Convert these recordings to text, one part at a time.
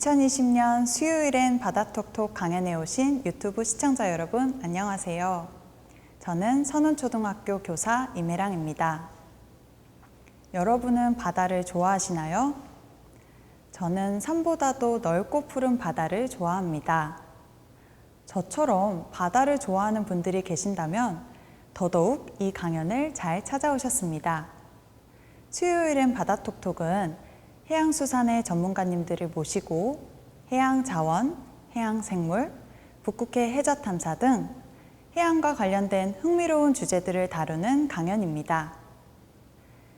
2020년 수요일엔 바다톡톡 강연에 오신 유튜브 시청자 여러분 안녕하세요. 저는 선운초등학교 교사 임혜랑입니다. 여러분은 바다를 좋아하시나요? 저는 산보다도 넓고 푸른 바다를 좋아합니다. 저처럼 바다를 좋아하는 분들이 계신다면 더더욱 이 강연을 잘 찾아오셨습니다. 수요일엔 바다톡톡은 해양수산의 전문가님들을 모시고 해양자원, 해양생물, 북극해 해저탐사 등 해양과 관련된 흥미로운 주제들을 다루는 강연입니다.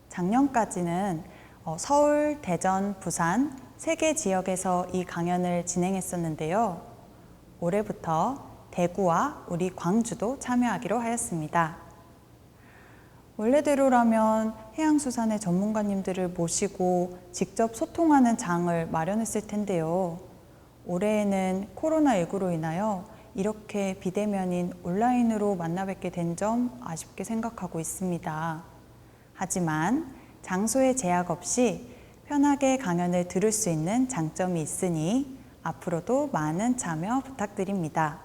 작년까지는 서울, 대전, 부산 3개 지역에서 이 강연을 진행했었는데요. 올해부터 대구와 우리 광주도 참여하기로 하였습니다. 원래대로라면 해양수산의 전문가님들을 모시고 직접 소통하는 장을 마련했을 텐데요. 올해에는 코로나19로 인하여 이렇게 비대면인 온라인으로 만나 뵙게 된 점 아쉽게 생각하고 있습니다. 하지만 장소의 제약 없이 편하게 강연을 들을 수 있는 장점이 있으니 앞으로도 많은 참여 부탁드립니다.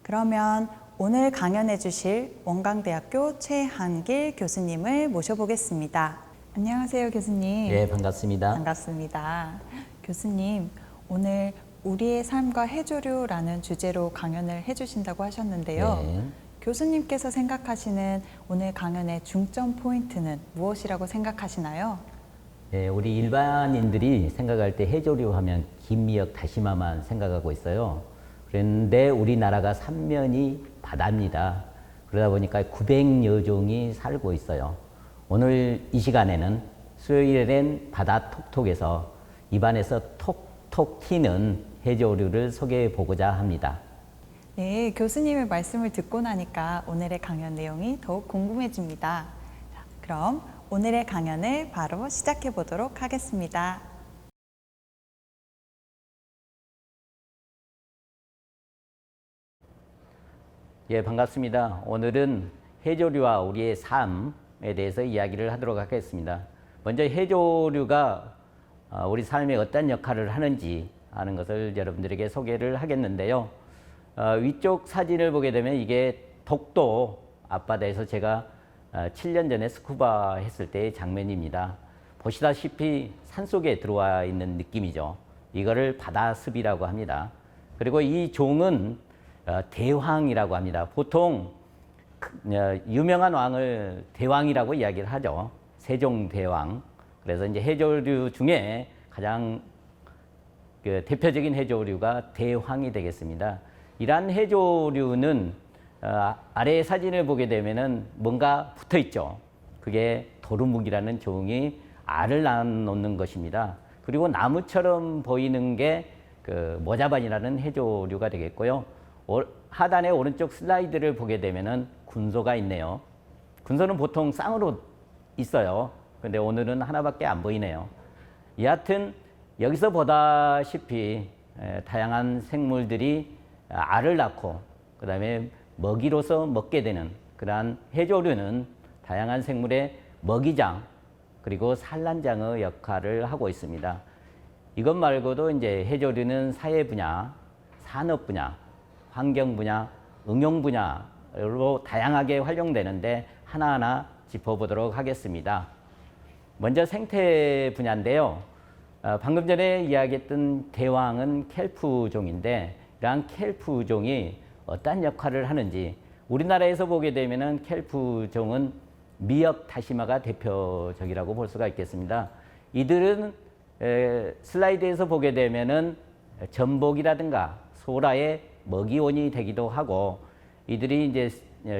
그러면 오늘 강연해 주실 원광대학교 최한길 교수님을 모셔보겠습니다. 안녕하세요, 교수님. 네, 반갑습니다. 반갑습니다. 교수님, 오늘 우리의 삶과 해조류라는 주제로 강연을 해주신다고 하셨는데요. 네. 교수님께서 생각하시는 오늘 강연의 중점 포인트는 무엇이라고 생각하시나요? 네, 우리 일반인들이 생각할 때 해조류 하면 김미역, 다시마만 생각하고 있어요. 그런데 우리나라가 삼면이 바다입니다. 그러다 보니까 900여 종이 살고 있어요. 오늘 이 시간에는 수요일엔 바다 톡톡에서 입안에서 톡톡 튀는 해조류를 소개해 보고자 합니다. 네, 교수님의 말씀을 듣고 나니까 오늘의 강연 내용이 더욱 궁금해집니다. 자, 그럼 오늘의 강연을 바로 시작해 보도록 하겠습니다. 예, 반갑습니다. 오늘은 해조류와 우리의 삶에 대해서 이야기를 하도록 하겠습니다. 먼저 해조류가 우리 삶에 어떤 역할을 하는지 하는 것을 여러분들에게 소개를 하겠는데요. 위쪽 사진을 보게 되면 이게 독도 앞바다에서 제가 7년 전에 스쿠버 했을 때의 장면입니다. 보시다시피 산속에 들어와 있는 느낌이죠. 이거를 바다습이라고 합니다. 그리고 이 종은 대왕이라고 합니다. 보통 유명한 왕을 대왕이라고 이야기를 하죠. 세종대왕. 그래서 이제 해조류 중에 가장 대표적인 해조류가 대왕이 되겠습니다. 이러한 해조류는 아래 사진을 보게 되면은 뭔가 붙어 있죠. 그게 도루묵이라는 종이 알을 낳는 것입니다. 그리고 나무처럼 보이는 게 모자반이라는 해조류가 되겠고요. 하단의 오른쪽 슬라이드를 보게 되면은 군소가 있네요. 군소는 보통 쌍으로 있어요. 근데 오늘은 하나밖에 안 보이네요. 여하튼 여기서 보다시피 다양한 생물들이 알을 낳고 그 다음에 먹이로서 먹게 되는 그러한 해조류는 다양한 생물의 먹이장 그리고 산란장의 역할을 하고 있습니다. 이것 말고도 이제 해조류는 사회 분야, 산업 분야, 환경 분야, 응용 분야로 다양하게 활용되는데 하나하나 짚어보도록 하겠습니다. 먼저 생태 분야인데요. 방금 전에 이야기했던 대왕은 켈프종인데 이러한 켈프종이 어떤 역할을 하는지 우리나라에서 보게 되면은 켈프종은 미역, 다시마가 대표적이라고 볼 수가 있겠습니다. 이들은 슬라이드에서 보게 되면은 전복이라든가 소라의 먹이원이 되기도 하고 이들이 이제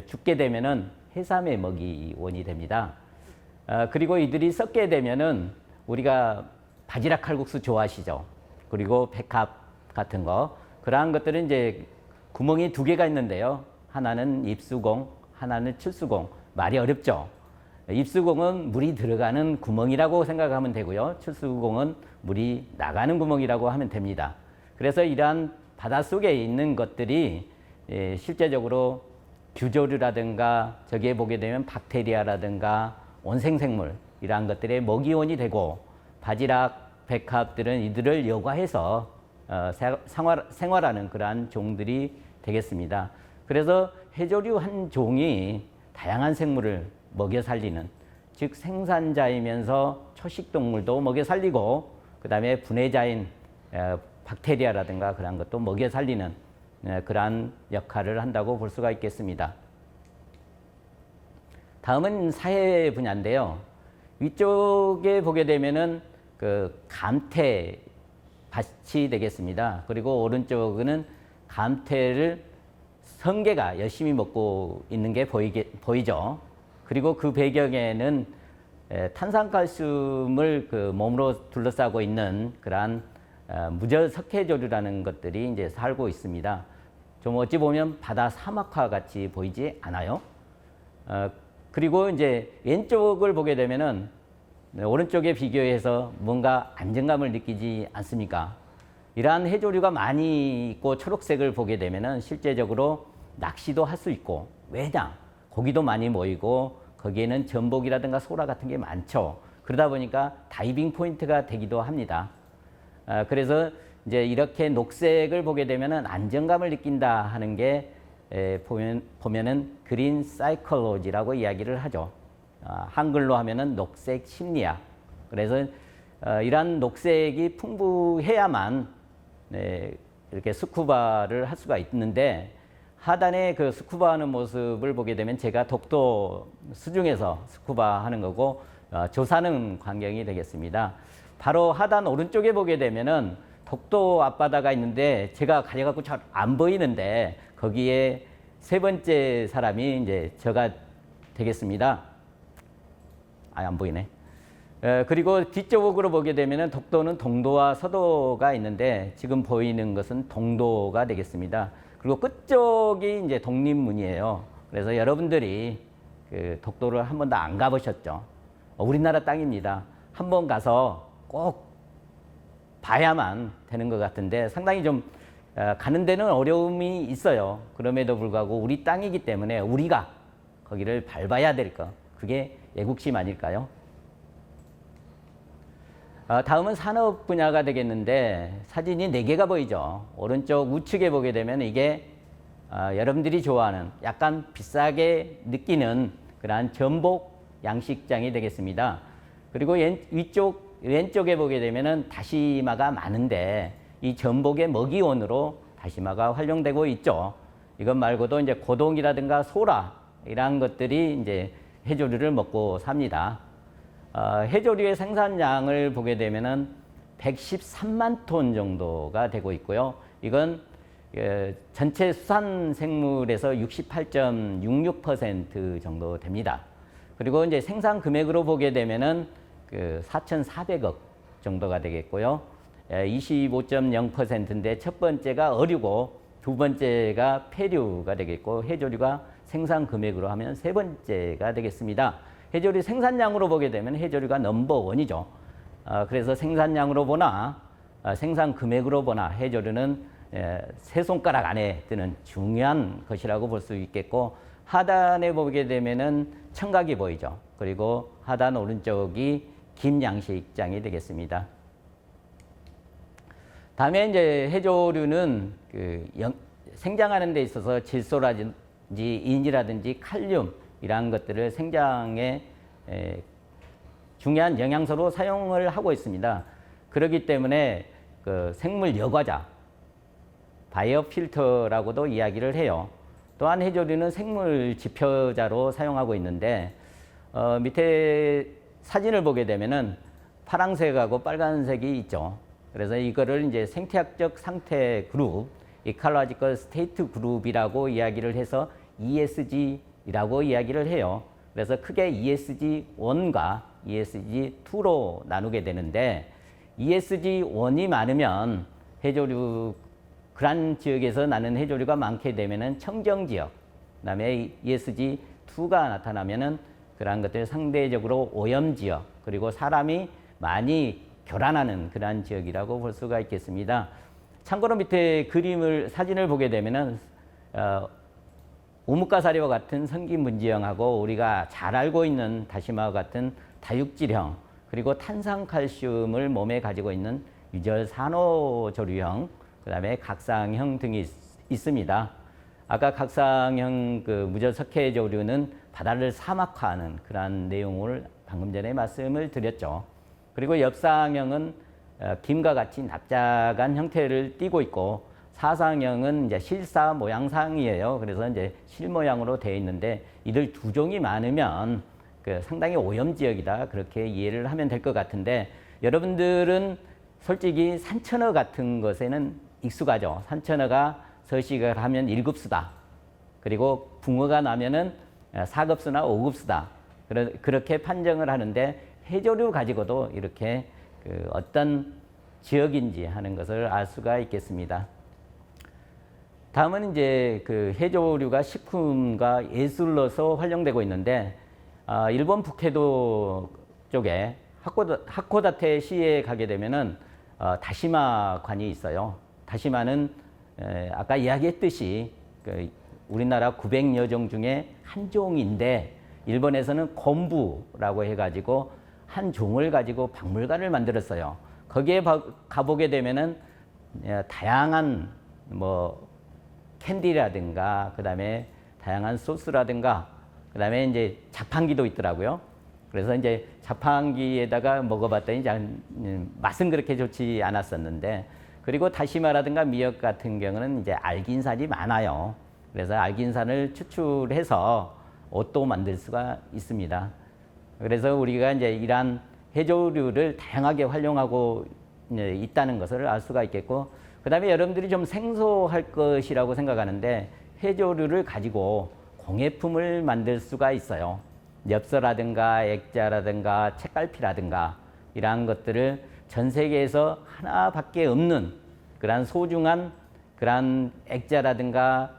죽게 되면은 해삼의 먹이원이 됩니다. 그리고 이들이 썩게 되면은 우리가 바지락 칼국수 좋아하시죠? 그리고 백합 같은 거 그러한 것들은 이제 구멍이 2개가 있는데요. 하나는 입수공, 하나는 출수공. 말이 어렵죠? 입수공은 물이 들어가는 구멍이라고 생각하면 되고요. 출수공은 물이 나가는 구멍이라고 하면 됩니다. 그래서 이러한 바닷속에 있는 것들이 실제적으로 규조류라든가 저기에 보게 되면 박테리아라든가 온생생물 이러한 것들의 먹이원이 되고 바지락, 백합들은 이들을 여과해서 생활하는 그러한 종들이 되겠습니다. 그래서 해조류 한 종이 다양한 생물을 먹여 살리는, 즉 생산자이면서 초식동물도 먹여 살리고 그 다음에 분해자인 박테리아라든가 그런 것도 먹여 살리는 그러한 역할을 한다고 볼 수가 있겠습니다. 다음은 사회 분야인데요. 위쪽에 보게 되면은 그 감태 밭이 되겠습니다. 그리고 오른쪽은 감태를 성게가 열심히 먹고 있는 게 보이죠. 그리고 그 배경에는 탄산칼슘을 그 몸으로 둘러싸고 있는 그러한 무저석회조류라는 것들이 이제 살고 있습니다. 좀 어찌 보면 바다 사막화 같이 보이지 않아요? 그리고 이제 왼쪽을 보게 되면은 오른쪽에 비교해서 뭔가 안정감을 느끼지 않습니까? 이러한 해조류가 많이 있고 초록색을 보게 되면은 실제적으로 낚시도 할 수 있고, 왜냐? 고기도 많이 모이고 거기에는 전복이라든가 소라 같은 게 많죠. 그러다 보니까 다이빙 포인트가 되기도 합니다. 그래서 이제 이렇게 녹색을 보게 되면은 안정감을 느낀다 하는 게 보면은 그린 사이콜로지라고 이야기를 하죠. 한글로 하면은 녹색 심리학. 그래서 이러한 녹색이 풍부해야만 이렇게 스쿠바를 할 수가 있는데, 하단에 그 스쿠바 하는 모습을 보게 되면 제가 독도 수중에서 스쿠바 하는 거고 조사는 광경이 되겠습니다. 바로 하단 오른쪽에 보게 되면은 독도 앞바다가 있는데 제가 가려갖고 잘 안 보이는데 거기에 세 번째 사람이 이제 저가 되겠습니다. 안 보이네. 그리고 뒤쪽으로 보게 되면은 독도는 동도와 서도가 있는데 지금 보이는 것은 동도가 되겠습니다. 그리고 끝쪽이 이제 독립문이에요. 그래서 여러분들이 그 독도를 한 번도 안 가보셨죠? 우리나라 땅입니다. 한 번 가서 꼭 봐야만 되는 것 같은데 상당히 좀 가는 데는 어려움이 있어요. 그럼에도 불구하고 우리 땅이기 때문에 우리가 거기를 밟아야 될 것. 그게 애국심 아닐까요? 다음은 산업 분야가 되겠는데 사진이 4개가 보이죠. 오른쪽 우측에 보게 되면 이게 여러분들이 좋아하는 약간 비싸게 느끼는 그러한 전복 양식장이 되겠습니다. 그리고 왼쪽에 보게 되면은 다시마가 많은데 이 전복의 먹이원으로 다시마가 활용되고 있죠. 이것 말고도 이제 고동이라든가 소라 이러한 것들이 이제 해조류를 먹고 삽니다. 해조류의 생산량을 보게 되면은 113만 톤 정도가 되고 있고요. 이건 전체 수산 생물에서 68.66% 정도 됩니다. 그리고 이제 생산 금액으로 보게 되면은 그 4,400억 정도가 되겠고요. 25.0%인데 첫 번째가 어류고 두 번째가 폐류가 되겠고 해조류가 생산 금액으로 하면 세 번째가 되겠습니다. 해조류 생산량으로 보게 되면 해조류가 넘버원이죠. 그래서 생산량으로 보나 생산 금액으로 보나 해조류는 세 손가락 안에 드는 중요한 것이라고 볼 수 있겠고, 하단에 보게 되면은 청각이 보이죠. 그리고 하단 오른쪽이 김양식장이 되겠습니다. 다음에 이제 해조류는 생장하는 데 있어서 질소라든지 인이라든지 칼륨 이러한 것들을 생장에 중요한 영양소로 사용을 하고 있습니다. 그렇기 때문에 그 생물 여과자, 바이오 필터라고도 이야기를 해요. 또한 해조류는 생물 지표자로 사용하고 있는데 밑에 사진을 보게 되면은 파란색하고 빨간색이 있죠. 그래서 이거를 이제 생태학적 상태 그룹, 이컬로지컬 스테이트 그룹이라고 이야기를 해서 ESG라고 이야기를 해요. 그래서 크게 ESG1과 ESG2로 나누게 되는데, ESG1이 많으면 해조류, 그런 지역에서 나는 해조류가 많게 되면은 청정 지역, 그다음에 ESG2가 나타나면은 그러한 것들 상대적으로 오염 지역, 그리고 사람이 많이 교란하는 그러한 지역이라고 볼 수가 있겠습니다. 참고로 밑에 사진을 보게 되면은 우뭇가사리와 같은 성기문지형하고 우리가 잘 알고 있는 다시마와 같은 다육질형, 그리고 탄산칼슘을 몸에 가지고 있는 유절 산호조류형, 그다음에 각상형 등이 있습니다. 아까 각상형 그 무절석회조류는 바다를 사막화하는 그러한 내용을 방금 전에 말씀을 드렸죠. 그리고 엽상형은 김과 같이 납작한 형태를 띠고 있고, 사상형은 이제 실사 모양상이에요. 그래서 이제 실 모양으로 되어 있는데, 이들 두 종이 많으면 상당히 오염 지역이다, 그렇게 이해를 하면 될 것 같은데, 여러분들은 솔직히 산천어 같은 것에는 익숙하죠. 산천어가 서식을 하면 1급수다. 그리고 붕어가 나면은 4급수나 5급수다. 그렇게 판정을 하는데, 해조류 가지고도 이렇게 어떤 지역인지 하는 것을 알 수가 있겠습니다. 다음은 이제 해조류가 식품과 예술로서 활용되고 있는데, 일본 북해도 쪽에 하코다테 시에 가게 되면은 다시마관이 있어요. 다시마는 아까 이야기했듯이 우리나라 900여 종 중에 한 종인데, 일본에서는 건부라고 해가지고 한 종을 가지고 박물관을 만들었어요. 거기에 가보게 되면은 다양한 뭐 캔디라든가, 그다음에 다양한 소스라든가, 그다음에 이제 자판기도 있더라고요. 그래서 이제 자판기에다가 먹어봤더니 맛은 그렇게 좋지 않았었는데, 그리고 다시마라든가 미역 같은 경우는 이제 알긴산이 많아요. 그래서 알긴산을 추출해서 옷도 만들 수가 있습니다. 그래서 우리가 이제 이러한 해조류를 다양하게 활용하고 있다는 것을 알 수가 있겠고, 그 다음에 여러분들이 좀 생소할 것이라고 생각하는데, 해조류를 가지고 공예품을 만들 수가 있어요. 엽서라든가 액자라든가 책갈피라든가 이러한 것들을 전 세계에서 하나밖에 없는 그러한 소중한 그러한 액자라든가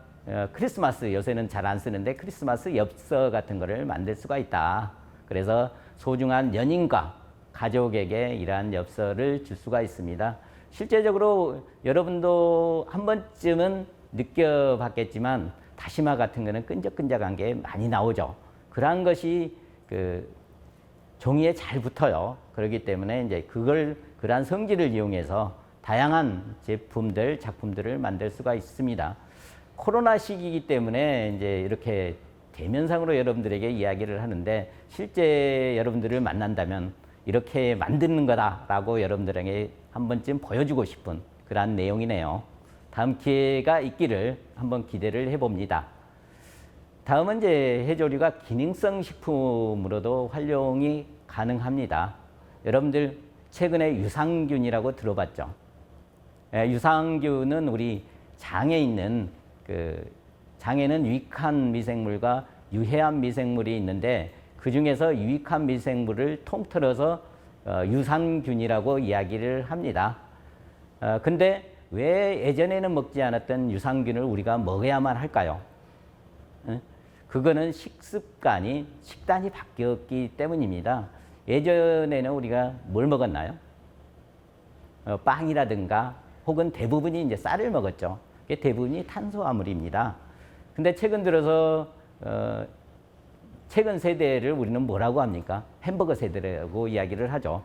크리스마스, 요새는 잘 안 쓰는데 크리스마스 엽서 같은 거를 만들 수가 있다. 그래서 소중한 연인과 가족에게 이러한 엽서를 줄 수가 있습니다. 실제적으로 여러분도 한 번쯤은 느껴봤겠지만, 다시마 같은 거는 끈적끈적한 게 많이 나오죠. 그러한 것이 종이에 잘 붙어요. 그렇기 때문에 이제 그러한 성질을 이용해서 다양한 제품들, 작품들을 만들 수가 있습니다. 코로나 시기이기 때문에 이제 이렇게 대면상으로 여러분들에게 이야기를 하는데, 실제 여러분들을 만난다면 이렇게 만드는 거다라고 여러분들에게 한 번쯤 보여주고 싶은 그러한 내용이네요. 다음 기회가 있기를 한번 기대를 해봅니다. 다음은 이제 해조류가 기능성 식품으로도 활용이 가능합니다. 여러분들 최근에 유산균이라고 들어봤죠? 유산균은 우리 장에 있는 장에는 유익한 미생물과 유해한 미생물이 있는데, 그 중에서 유익한 미생물을 통틀어서 유산균이라고 이야기를 합니다. 근데 왜 예전에는 먹지 않았던 유산균을 우리가 먹어야만 할까요? 그거는 식습관이, 식단이 바뀌었기 때문입니다. 예전에는 우리가 뭘 먹었나요? 빵이라든가 혹은 대부분이 이제 쌀을 먹었죠. 그게 대부분이 탄수화물입니다. 근데 최근 들어서 최근 세대를 우리는 뭐라고 합니까? 햄버거 세대라고 이야기를 하죠.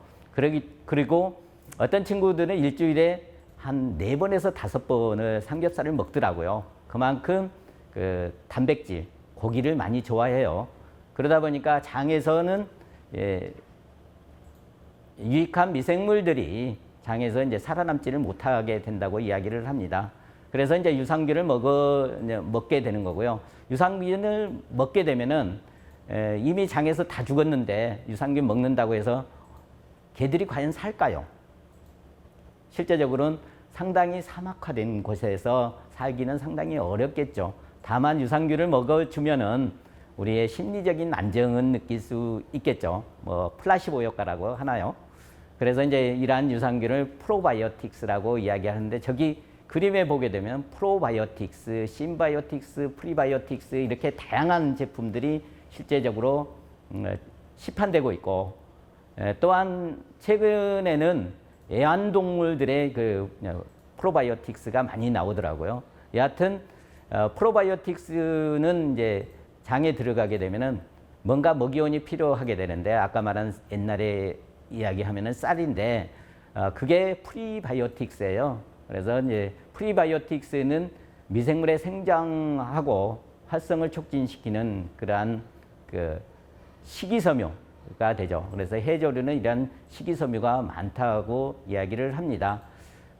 그리고 어떤 친구들은 일주일에 한 4번에서 5번을 삼겹살을 먹더라고요. 그만큼 단백질, 고기를 많이 좋아해요. 그러다 보니까 장에서는 유익한 미생물들이 장에서 이제 살아남지를 못하게 된다고 이야기를 합니다. 그래서 이제 유산균을 먹게 되는 거고요. 유산균을 먹게 되면은 이미 장에서 다 죽었는데 유산균 먹는다고 해서 개들이 과연 살까요? 실제적으로는 상당히 사막화된 곳에서 살기는 상당히 어렵겠죠. 다만 유산균을 먹어주면은 우리의 심리적인 안정은 느낄 수 있겠죠. 뭐 플라시보 효과라고 하나요? 그래서 이제 이러한 유산균을 프로바이오틱스라고 이야기하는데, 저기 그림에 보게 되면 프로바이오틱스, 심바이오틱스, 프리바이오틱스 이렇게 다양한 제품들이 실제적으로 시판되고 있고, 또한 최근에는 애완동물들의 프로바이오틱스가 많이 나오더라고요. 여하튼 프로바이오틱스는 이제 장에 들어가게 되면은 뭔가 먹이원이 필요하게 되는데, 아까 말한 옛날에 이야기하면은 쌀인데 그게 프리바이오틱스예요. 그래서 이제 프리바이오틱스는 미생물의 생장하고 활성을 촉진시키는 그러한 그 식이섬유가 되죠. 그래서 해조류는 이런 식이섬유가 많다고 이야기를 합니다.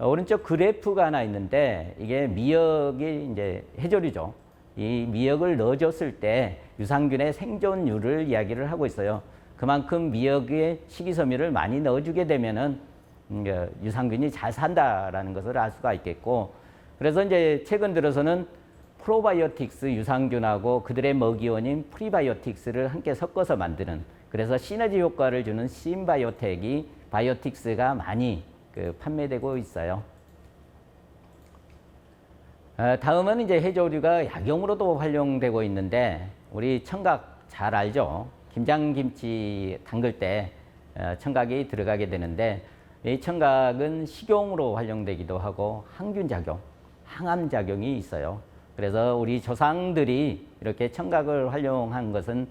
오른쪽 그래프가 하나 있는데 이게 미역이 이제 해조류죠. 이 미역을 넣어줬을 때 유산균의 생존율을 이야기를 하고 있어요. 그만큼 미역에 식이섬유를 많이 넣어주게 되면은 유산균이 잘 산다라는 것을 알 수가 있겠고, 그래서 이제 최근 들어서는 프로바이오틱스 유산균하고 그들의 먹이원인 프리바이오틱스를 함께 섞어서 만드는, 그래서 시너지 효과를 주는 신바이오텍이 바이오틱스가 많이 판매되고 있어요. 다음은 이제 해조류가 약용으로도 활용되고 있는데, 우리 청각 잘 알죠? 김장김치 담글 때 청각이 들어가게 되는데, 이 청각은 식용으로 활용되기도 하고 항균작용, 항암작용이 있어요. 그래서 우리 조상들이 이렇게 청각을 활용한 것은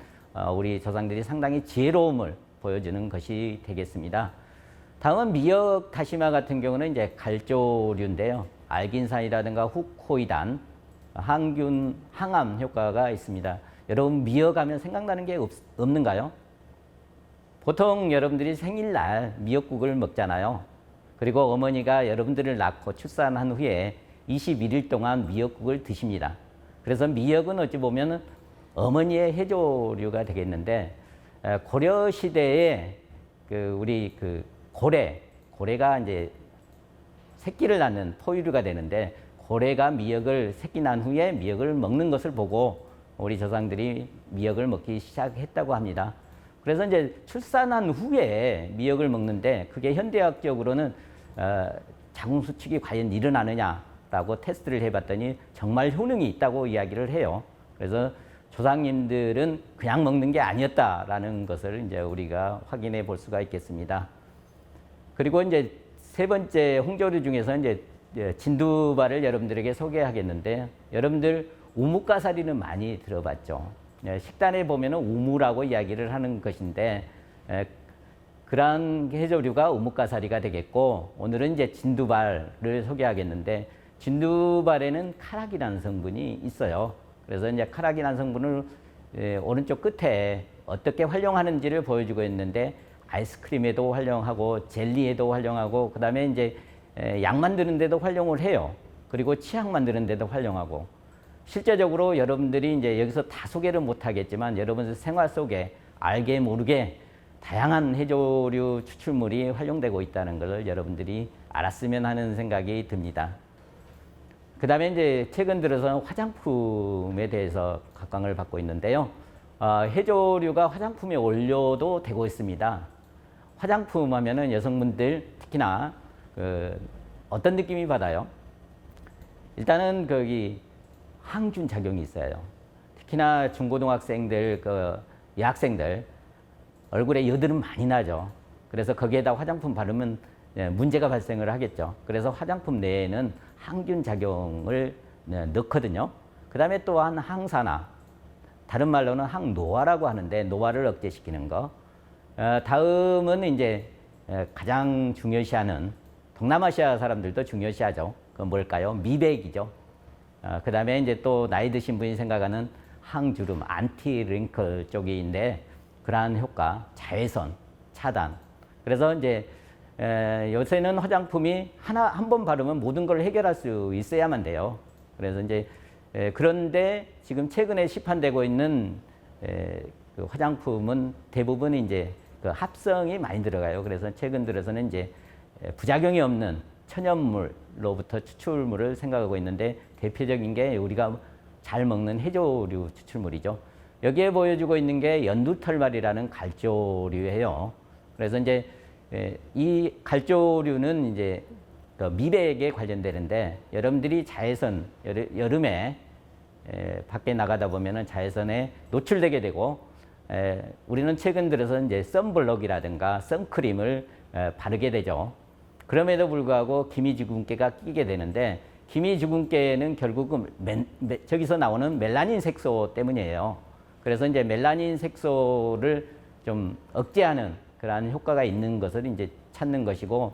우리 조상들이 상당히 지혜로움을 보여주는 것이 되겠습니다. 다음은 미역 다시마 같은 경우는 이제 갈조류인데요. 알긴산이라든가 후코이단, 항균, 항암 효과가 있습니다. 여러분 미역 하면 생각나는 게 없는가요? 보통 여러분들이 생일날 미역국을 먹잖아요. 그리고 어머니가 여러분들을 낳고 출산한 후에 21일 동안 미역국을 드십니다. 그래서 미역은 어찌 보면 어머니의 해조류가 되겠는데, 고려 시대에 우리 고래가 이제 새끼를 낳는 포유류가 되는데, 고래가 미역을 새끼 난 후에 미역을 먹는 것을 보고 우리 조상들이 미역을 먹기 시작했다고 합니다. 그래서 이제 출산한 후에 미역을 먹는데, 그게 현대학적으로는 자궁 수축이 과연 일어나느냐라고 테스트를 해봤더니 정말 효능이 있다고 이야기를 해요. 그래서 조상님들은 그냥 먹는 게 아니었다라는 것을 이제 우리가 확인해 볼 수가 있겠습니다. 그리고 이제 세 번째 홍조류 중에서 이제 진두발을 여러분들에게 소개하겠는데, 여러분들 우뭇가사리는 많이 들어봤죠. 식단에 보면은 우무라고 이야기를 하는 것인데, 그러한 해조류가 우뭇가사리가 되겠고, 오늘은 이제 진두발을 소개하겠는데, 진두발에는 카락이라는 성분이 있어요. 그래서 이제 카락이라는 성분을 오른쪽 끝에 어떻게 활용하는지를 보여주고 있는데, 아이스크림에도 활용하고 젤리에도 활용하고, 그 다음에 이제 약 만드는 데도 활용을 해요. 그리고 치약 만드는 데도 활용하고, 실제적으로 여러분들이 이제 여기서 다 소개를 못 하겠지만 여러분들 생활 속에 알게 모르게 다양한 해조류 추출물이 활용되고 있다는 것을 여러분들이 알았으면 하는 생각이 듭니다. 그 다음에 이제 최근 들어서 화장품에 대해서 각광을 받고 있는데요. 해조류가 화장품의 원료도 되고 있습니다. 화장품 하면은 여성분들 특히나 어떤 느낌이 받아요? 일단은 거기 항균 작용이 있어요. 특히나 중고등학생들, 여학생들 얼굴에 여드름 많이 나죠. 그래서 거기에다 화장품 바르면 문제가 발생을 하겠죠. 그래서 화장품 내에는 항균 작용을 넣거든요. 그 다음에 또한 항산화, 다른 말로는 항노화라고 하는데, 노화를 억제시키는 거. 다음은 이제 가장 중요시하는, 동남아시아 사람들도 중요시하죠. 그건 뭘까요? 미백이죠. 그 다음에 이제 또 나이 드신 분이 생각하는 항주름, 안티링클 쪽인데, 그러한 효과, 자외선, 차단. 그래서 이제 요새는 화장품이 한 번 바르면 모든 걸 해결할 수 있어야만 돼요. 그래서 이제 그런데 지금 최근에 시판되고 있는 그 화장품은 대부분 이제 그 합성이 많이 들어가요. 그래서 최근 들어서는 이제 부작용이 없는 천연물로부터 추출물을 생각하고 있는데, 대표적인 게 우리가 잘 먹는 해조류 추출물이죠. 여기에 보여주고 있는 게 연두털말이라는 갈조류예요. 그래서 이제 이 갈조류는 이제 그 미백에 관련되는데, 여러분들이 자외선, 여름에 밖에 나가다 보면은 자외선에 노출되게 되고, 우리는 최근 들어서 이제 선블럭이라든가 선크림을 바르게 되죠. 그럼에도 불구하고 기미주근깨가 끼게 되는데, 기미주근깨는 결국은 저기서 나오는 멜라닌 색소 때문이에요. 그래서 이제 멜라닌 색소를 좀 억제하는 그러한 효과가 있는 것을 이제 찾는 것이고,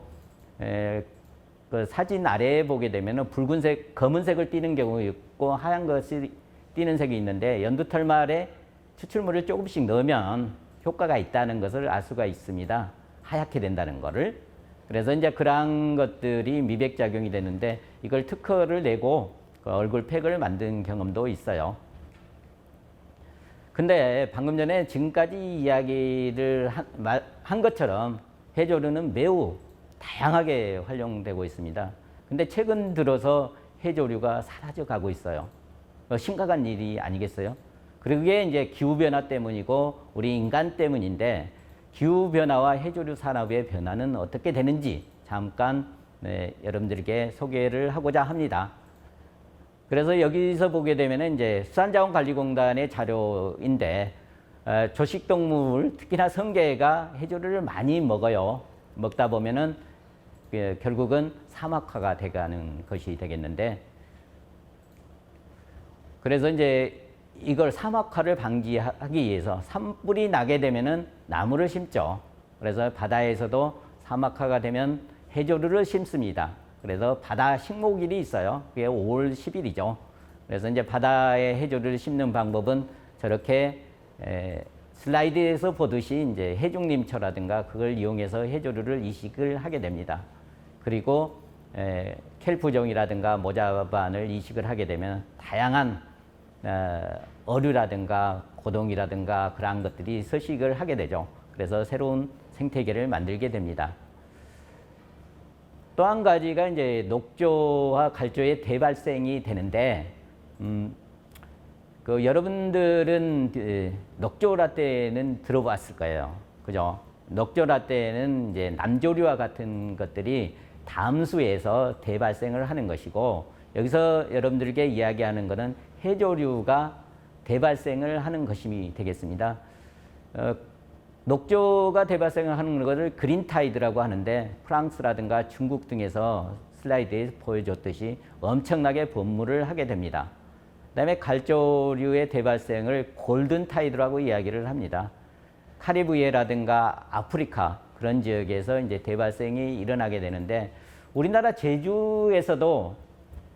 그 사진 아래에 보게 되면은 붉은색, 검은색을 띠는 경우 있고 하얀 것이 띠는 색이 있는데, 연두털말에 추출물을 조금씩 넣으면 효과가 있다는 것을 알 수가 있습니다. 하얗게 된다는 거를. 그래서 이제 그러한 것들이 미백작용이 되는데, 이걸 특허를 내고 그 얼굴 팩을 만든 경험도 있어요. 근데 방금 전에 지금까지 이야기를 한 것처럼 해조류는 매우 다양하게 활용되고 있습니다. 근데 최근 들어서 해조류가 사라져 가고 있어요. 심각한 일이 아니겠어요? 그게 이제 기후변화 때문이고 우리 인간 때문인데, 기후변화와 해조류 산업의 변화는 어떻게 되는지 잠깐 여러분들에게 소개를 하고자 합니다. 그래서 여기서 보게 되면 이제 수산자원관리공단의 자료인데, 조식동물, 특히나 성게가 해조류를 많이 먹어요. 먹다 보면은 결국은 사막화가 돼가는 것이 되겠는데, 그래서 이제 이걸 사막화를 방지하기 위해서 산불이 나게 되면은 나무를 심죠. 그래서 바다에서도 사막화가 되면 해조류를 심습니다. 그래서 바다 식목일이 있어요. 그게 5월 10일이죠. 그래서 이제 바다에 해조류를 심는 방법은 저렇게 슬라이드에서 보듯이 이제 해중림초라든가 그걸 이용해서 해조류를 이식을 하게 됩니다. 그리고 켈프종이라든가 모자반을 이식을 하게 되면 다양한 어류라든가 고동이라든가 그러한 것들이 서식을 하게 되죠. 그래서 새로운 생태계를 만들게 됩니다. 또 한 가지가 이제 녹조와 갈조의 대발생이 되는데, 여러분들은 녹조라떼는 들어봤을 거예요. 그죠? 녹조라떼는 이제 남조류와 같은 것들이 담수에서 대발생을 하는 것이고, 여기서 여러분들에게 이야기하는 것은 해조류가 대발생을 하는 것이 되겠습니다. 녹조가 대발생을 하는 것을 그린타이드라고 하는데, 프랑스라든가 중국 등에서 슬라이드에 보여줬듯이 엄청나게 분무를 하게 됩니다. 그 다음에 갈조류의 대발생을 골든타이드라고 이야기를 합니다. 카리브해라든가 아프리카 그런 지역에서 이제 대발생이 일어나게 되는데, 우리나라 제주에서도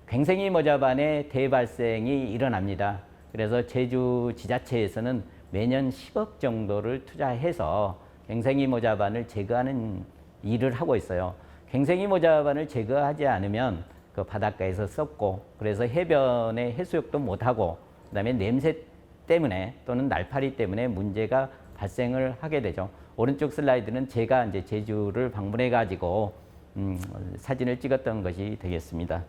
괭생이 모자반의 대발생이 일어납니다. 그래서 제주 지자체에서는 매년 10억 정도를 투자해서 괭생이 모자반을 제거하는 일을 하고 있어요. 괭생이 모자반을 제거하지 않으면 그 바닷가에서 썩고, 그래서 해변에 해수욕도 못하고, 그 다음에 냄새 때문에 또는 날파리 때문에 문제가 발생을 하게 되죠. 오른쪽 슬라이드는 제가 이제 제주를 방문해 가지고 사진을 찍었던 것이 되겠습니다.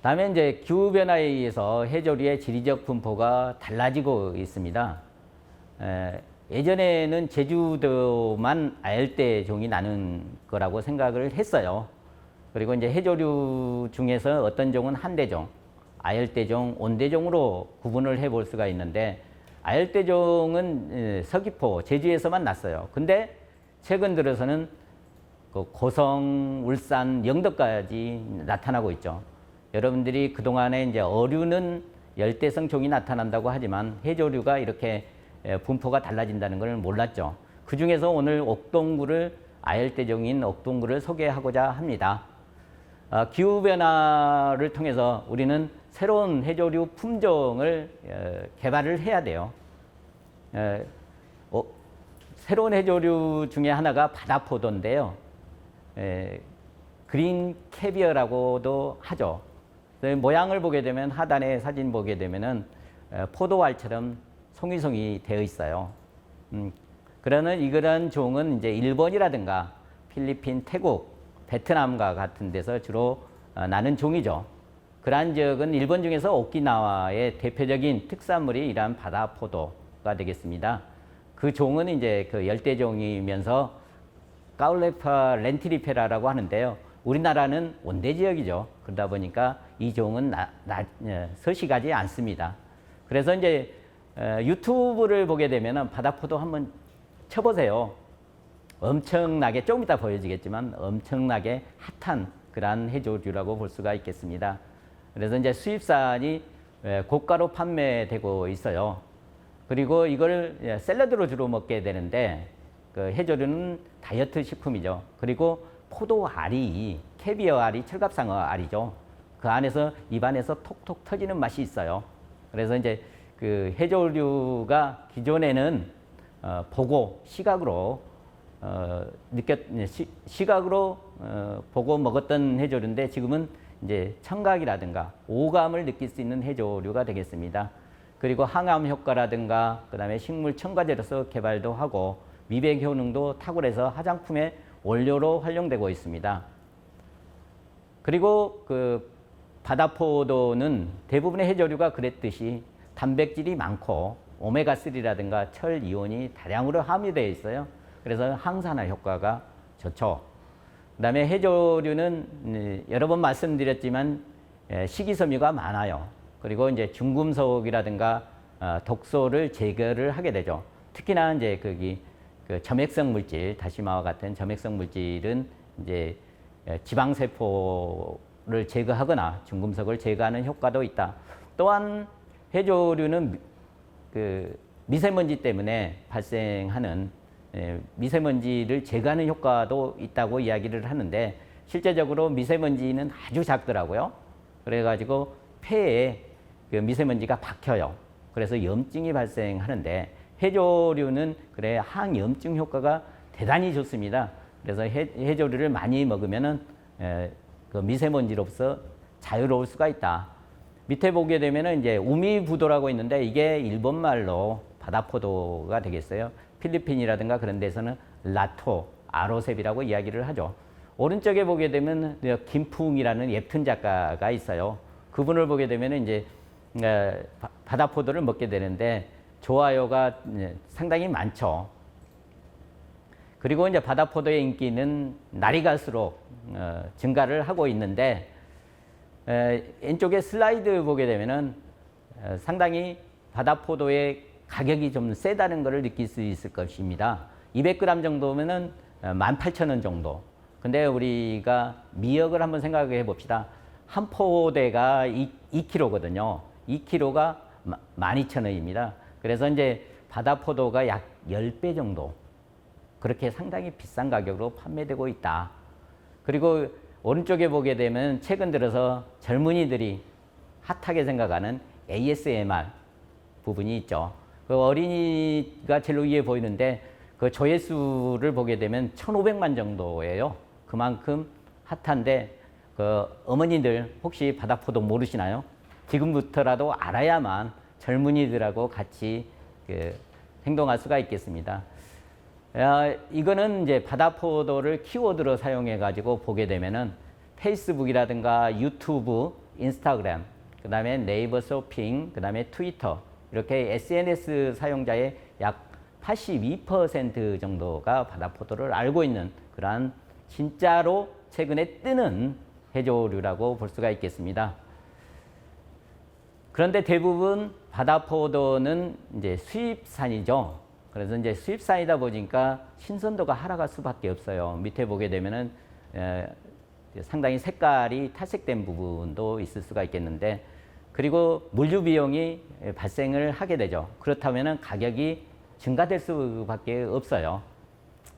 다음에 이제 기후변화에 의해서 해조류의 지리적 분포가 달라지고 있습니다. 예전에는 제주도만 아열대종이 나는 거라고 생각을 했어요. 그리고 이제 해조류 중에서 어떤 종은 한대종, 아열대종, 온대종으로 구분을 해볼 수가 있는데, 아열대종은 서귀포, 제주에서만 났어요. 근데 최근 들어서는 그 고성, 울산, 영덕까지 나타나고 있죠. 여러분들이 그동안에 이제 어류는 열대성 종이 나타난다고 하지만 해조류가 이렇게 분포가 달라진다는 걸 몰랐죠. 그 중에서 오늘 옥동구를, 아열대종인 옥동구를 소개하고자 합니다. 기후변화를 통해서 우리는 새로운 해조류 품종을 개발을 해야 돼요. 새로운 해조류 중에 하나가 바다포도인데요. 그린 캐비어라고도 하죠. 모양을 보게 되면, 하단에 사진 보게 되면은 포도알처럼 송이송이 되어 있어요. 그러는 이런 종은 이제 일본이라든가 필리핀, 태국, 베트남과 같은 데서 주로 나는 종이죠. 그러한 지역은 일본 중에서 오키나와의 대표적인 특산물이 이러한 바다포도가 되겠습니다. 그 종은 이제 그 열대종이면서 까울레파 렌티리페라라고 하는데요. 우리나라는 온대 지역이죠. 그러다 보니까 이 종은 서식하지 않습니다. 그래서 이제 유튜브를 보게 되면 바다포도 한번 쳐보세요. 엄청나게, 조금 이따 보여지겠지만 엄청나게 핫한 그러한 해조류라고 볼 수가 있겠습니다. 그래서 이제 수입산이 고가로 판매되고 있어요. 그리고 이걸 샐러드로 주로 먹게 되는데 그 해조류는 다이어트 식품이죠. 그리고 포도 알이 캐비어 알이 철갑상어 알이죠. 그 안에서 입안에서 톡톡 터지는 맛이 있어요. 그래서 이제 그 해조류가 기존에는 보고 시각으로 시각으로 보고 먹었던 해조류인데 지금은 이제 청각이라든가 오감을 느낄 수 있는 해조류가 되겠습니다. 그리고 항암 효과라든가 그다음에 식물 첨가제로서 개발도 하고 미백 효능도 탁월해서 화장품의 원료로 활용되고 있습니다. 그리고 그 바다포도는 대부분의 해조류가 그랬듯이 단백질이 많고 오메가3라든가 철 이온이 다량으로 함유되어 있어요. 그래서 항산화 효과가 좋죠. 그다음에 해조류는 여러 번 말씀드렸지만 식이섬유가 많아요. 그리고 이제 중금속이라든가 독소를 제거를 하게 되죠. 특히나 이제 그 점액성 물질, 다시마와 같은 점액성 물질은 이제 지방세포를 제거하거나 중금속을 제거하는 효과도 있다. 또한 해조류는 그 미세먼지 때문에 발생하는 미세먼지를 제거하는 효과도 있다고 이야기를 하는데 실제적으로 미세먼지는 아주 작더라고요. 그래가지고 폐에 그 미세먼지가 박혀요. 그래서 염증이 발생하는데 해조류는 그래 항염증 효과가 대단히 좋습니다. 그래서 해조류를 많이 먹으면은 그 미세먼지로서 자유로울 수가 있다. 밑에 보게 되면은 이제 우미부도라고 있는데 이게 일본 말로 바다포도가 되겠어요. 필리핀이라든가 그런 데서는 라토, 아로셉이라고 이야기를 하죠. 오른쪽에 보게 되면 김풍이라는 웹툰 작가가 있어요. 그분을 보게 되면 이제 바다포도를 먹게 되는데 좋아요가 상당히 많죠. 그리고 이제 바다포도의 인기는 날이 갈수록 증가를 하고 있는데 왼쪽에 슬라이드 보게 되면은 상당히 바다포도의 가격이 좀 세다는 것을 느낄 수 있을 것입니다. 200g 정도면은 18,000원 정도. 근데 우리가 미역을 한번 생각해 봅시다. 한 포대가 2kg거든요. 2kg가 12,000원입니다. 그래서 이제 바다포도가 약 10배 정도. 그렇게 상당히 비싼 가격으로 판매되고 있다. 그리고 오른쪽에 보게 되면 최근 들어서 젊은이들이 핫하게 생각하는 ASMR 부분이 있죠. 그 어린이가 제일 위에 보이는데 그 조회수를 보게 되면 1,500만 정도예요. 그만큼 핫한데 그 어머니들 혹시 바다포도 모르시나요? 지금부터라도 알아야만 젊은이들하고 같이 그 행동할 수가 있겠습니다. 이거는 이제 바다포도를 키워드로 사용해 가지고 보게 되면은 페이스북이라든가 유튜브, 인스타그램, 그 다음에 네이버 쇼핑, 그 다음에 트위터 이렇게 SNS 사용자의 약 82% 정도가 바다포도를 알고 있는 그러한 진짜로 최근에 뜨는 해조류라고 볼 수가 있겠습니다. 그런데 대부분 바다포도는 이제 수입산이죠. 그래서 이제 수입산이다 보니까 신선도가 하락할 수밖에 없어요. 밑에 보게 되면은 상당히 색깔이 탈색된 부분도 있을 수가 있겠는데, 그리고 물류 비용이 발생을 하게 되죠. 그렇다면은 가격이 증가될 수밖에 없어요.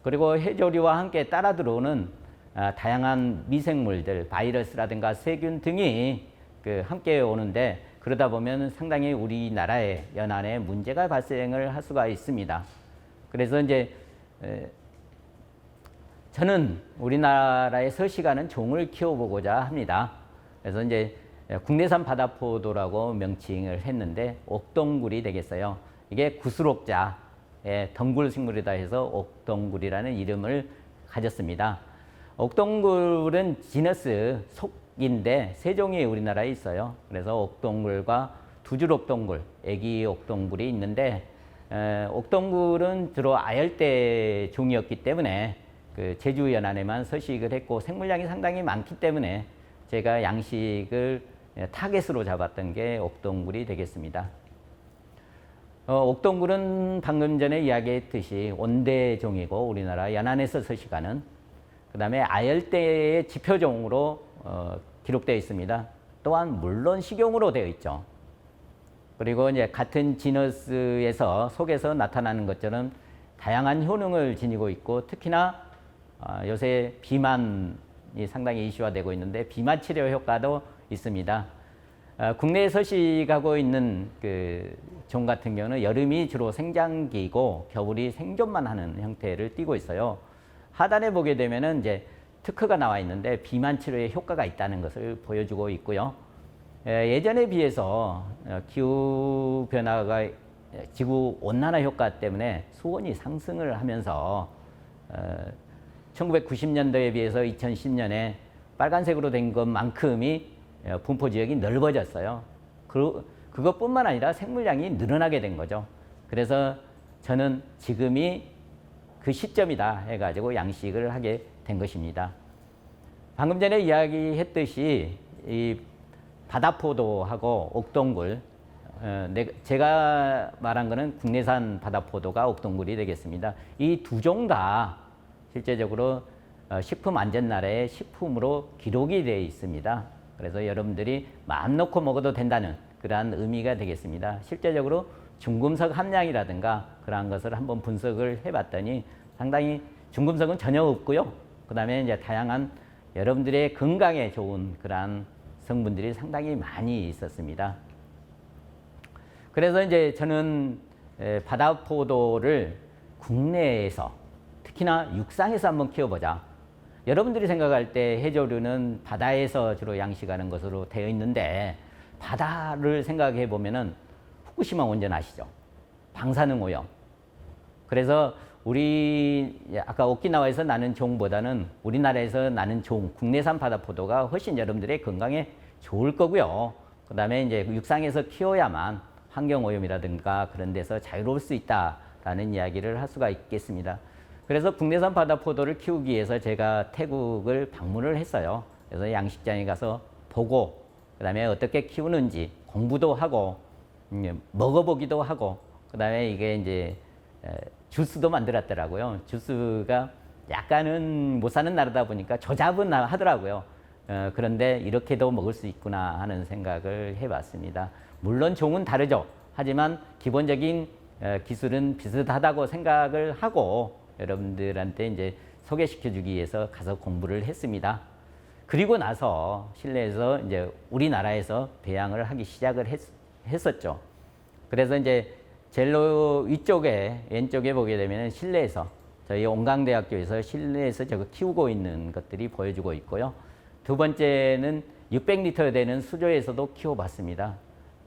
그리고 해조류와 함께 따라 들어오는 다양한 미생물들, 바이러스라든가 세균 등이 함께 오는데, 그러다 보면 상당히 우리나라의 연안에 문제가 발생을 할 수가 있습니다. 그래서 이제 저는 우리나라의 서시가는 종을 키워보고자 합니다. 그래서 이제 국내산 바다포도라고 명칭을 했는데 옥동굴이 되겠어요. 이게 구슬옥자의 덩굴 식물이다 해서 옥동굴이라는 이름을 가졌습니다. 옥동굴은 지너스 속인데 세 종이 우리나라에 있어요. 그래서 옥동굴과 두줄옥동굴, 애기 옥동굴이 있는데 옥동굴은 주로 아열대 종이었기 때문에 그 제주 연안에만 서식을 했고 생물량이 상당히 많기 때문에 제가 양식을 타겟으로 잡았던 게 옥동굴이 되겠습니다. 옥동굴은 방금 전에 이야기했듯이 온대종이고 우리나라 연안에서 서식하는, 그 다음에 아열대의 지표종으로 기록되어 있습니다. 또한 물론 식용으로 되어 있죠. 그리고 이제 같은 지너스에서 속에서 나타나는 것처럼 다양한 효능을 지니고 있고 특히나 요새 비만이 상당히 이슈화되고 있는데 비만 치료 효과도 있습니다. 국내에 서식하고 있는 그 종 같은 경우는 여름이 주로 생장기이고 겨울이 생존만 하는 형태를 띠고 있어요. 하단에 보게 되면은 이제 특허가 나와 있는데 비만 치료에 효과가 있다는 것을 보여주고 있고요. 예전에 비해서 기후 변화가 지구 온난화 효과 때문에 수온이 상승을 하면서 1990년도에 비해서 2010년에 빨간색으로 된 것만큼이 분포 지역이 넓어졌어요. 그것뿐만 아니라 생물량이 늘어나게 된 거죠. 그래서 저는 지금이 그 시점이다 해가지고 양식을 하게 된 것입니다. 방금 전에 이야기했듯이 이 바다포도하고 옥동굴, 제가 말한 거는 국내산 바다포도가 옥동굴이 되겠습니다. 이 두 종 다 실제적으로 식품안전나라의 식품으로 기록이 되어 있습니다. 그래서 여러분들이 마음 놓고 먹어도 된다는 그러한 의미가 되겠습니다. 실제적으로 중금속 함량이라든가 그러한 것을 한번 분석을 해봤더니 상당히 중금속은 전혀 없고요. 그 다음에 이제 다양한 여러분들의 건강에 좋은 그러한 성분들이 상당히 많이 있었습니다. 그래서 이제 저는 바다포도를 국내에서 특히나 육상에서 한번 키워보자. 여러분들이 생각할 때 해조류는 바다에서 주로 양식하는 것으로 되어 있는데 바다를 생각해 보면은 후쿠시마 원전 아시죠? 방사능 오염. 그래서 우리 아까 오키나와에서 나는 종보다는 우리나라에서 나는 종, 국내산 바다포도가 훨씬 여러분들의 건강에 좋을 거고요. 그 다음에 이제 육상에서 키워야만 환경오염이라든가 그런 데서 자유로울 수 있다라는 이야기를 할 수가 있겠습니다. 그래서 국내산 바다포도를 키우기 위해서 제가 태국을 방문을 했어요. 그래서 양식장에 가서 보고 그 다음에 어떻게 키우는지 공부도 하고 먹어보기도 하고 그 다음에 이게 이제 주스도 만들었더라고요. 주스가 약간은 못 사는 나라다 보니까 조잡은 하더라고요. 그런데 이렇게도 먹을 수 있구나 하는 생각을 해봤습니다. 물론 종은 다르죠. 하지만 기본적인 기술은 비슷하다고 생각을 하고 여러분들한테 이제 소개시켜주기 위해서 가서 공부를 했습니다. 그리고 나서 실내에서 이제 우리나라에서 배양을 하기 시작을 했었죠. 그래서 이제 제일 위쪽에 왼쪽에 보게 되면 실내에서 저희 온강대학교에서 실내에서 저거 키우고 있는 것들이 보여주고 있고요. 두 번째는 600리터 되는 수조에서도 키워봤습니다.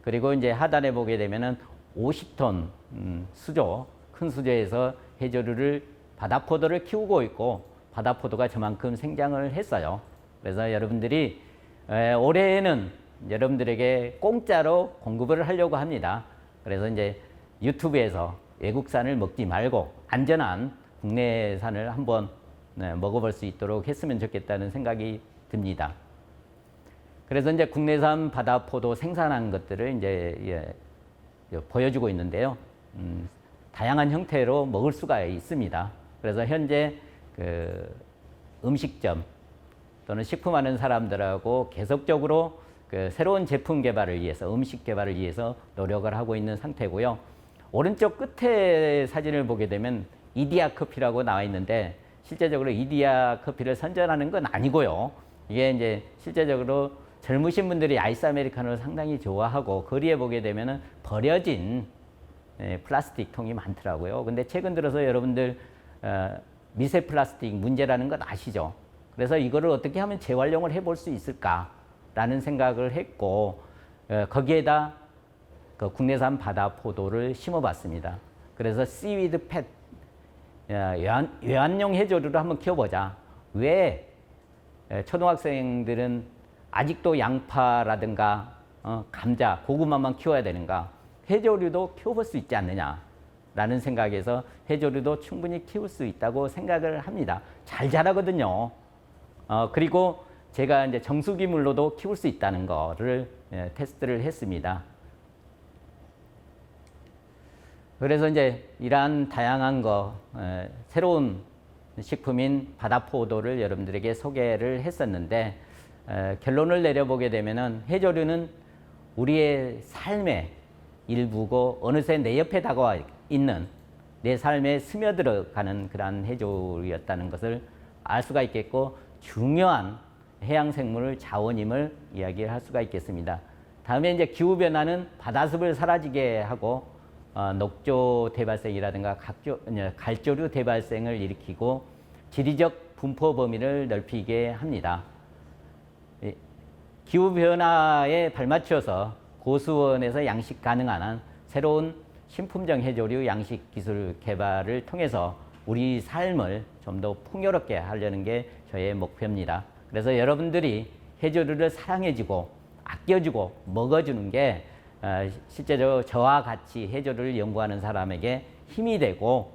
그리고 이제 하단에 보게 되면은 50톤 수조, 큰 수조에서 해조류를 바다포도를 키우고 있고 바다포도가 저만큼 생장을 했어요. 그래서 여러분들이 올해에는 여러분들에게 공짜로 공급을 하려고 합니다. 그래서 이제 유튜브에서 외국산을 먹지 말고 안전한 국내산을 한번 먹어볼 수 있도록 했으면 좋겠다는 생각이 듭니다. 그래서 이제 국내산 바다포도 생산한 것들을 이제 보여주고 있는데요. 다양한 형태로 먹을 수가 있습니다. 그래서 현재 그 음식점 또는 식품하는 사람들하고 계속적으로 그 새로운 제품 개발을 위해서 음식 개발을 위해서 노력을 하고 있는 상태고요. 오른쪽 끝에 사진을 보게 되면 이디야 커피라고 나와 있는데 실제적으로 이디야 커피를 선전하는 건 아니고요. 이게 이제 실제적으로 젊으신 분들이 아이스 아메리카노를 상당히 좋아하고 거리에 보게 되면은 버려진 플라스틱 통이 많더라고요. 근데 최근 들어서 여러분들 미세 플라스틱 문제라는 건 아시죠? 그래서 이거를 어떻게 하면 재활용을 해볼 수 있을까라는 생각을 했고 거기에다 그 국내산 바다포도를 심어봤습니다. 그래서 씨위드 팻 외환용 해조류를 한번 키워보자. 왜 초등학생들은 아직도 양파라든가 감자, 고구마만 키워야 되는가? 해조류도 키워볼 수 있지 않느냐라는 생각에서 해조류도 충분히 키울 수 있다고 생각을 합니다. 잘 자라거든요. 그리고 제가 이제 정수기물로도 키울 수 있다는 거를 테스트를 했습니다. 그래서 이제 이러한 다양한 새로운 식품인 바다포도를 여러분들에게 소개를 했었는데 결론을 내려보게 되면은 해조류는 우리의 삶에 일부고 어느새 내 옆에 다가와 있는 내 삶에 스며들어가는 그러한 해조류였다는 것을 알 수가 있겠고 중요한 해양 생물 자원임을 이야기할 수가 있겠습니다. 다음에 이제 기후 변화는 바다습을 사라지게 하고 녹조 대발생이라든가 갈조류 대발생을 일으키고 지리적 분포 범위를 넓히게 합니다. 기후 변화에 발맞춰서 고수원에서 양식 가능한 한 새로운 신품종 해조류 양식 기술 개발을 통해서 우리 삶을 좀 더 풍요롭게 하려는 게 저의 목표입니다. 그래서 여러분들이 해조류를 사랑해주고 아껴주고 먹어주는 게 실제로 저와 같이 해조류를 연구하는 사람에게 힘이 되고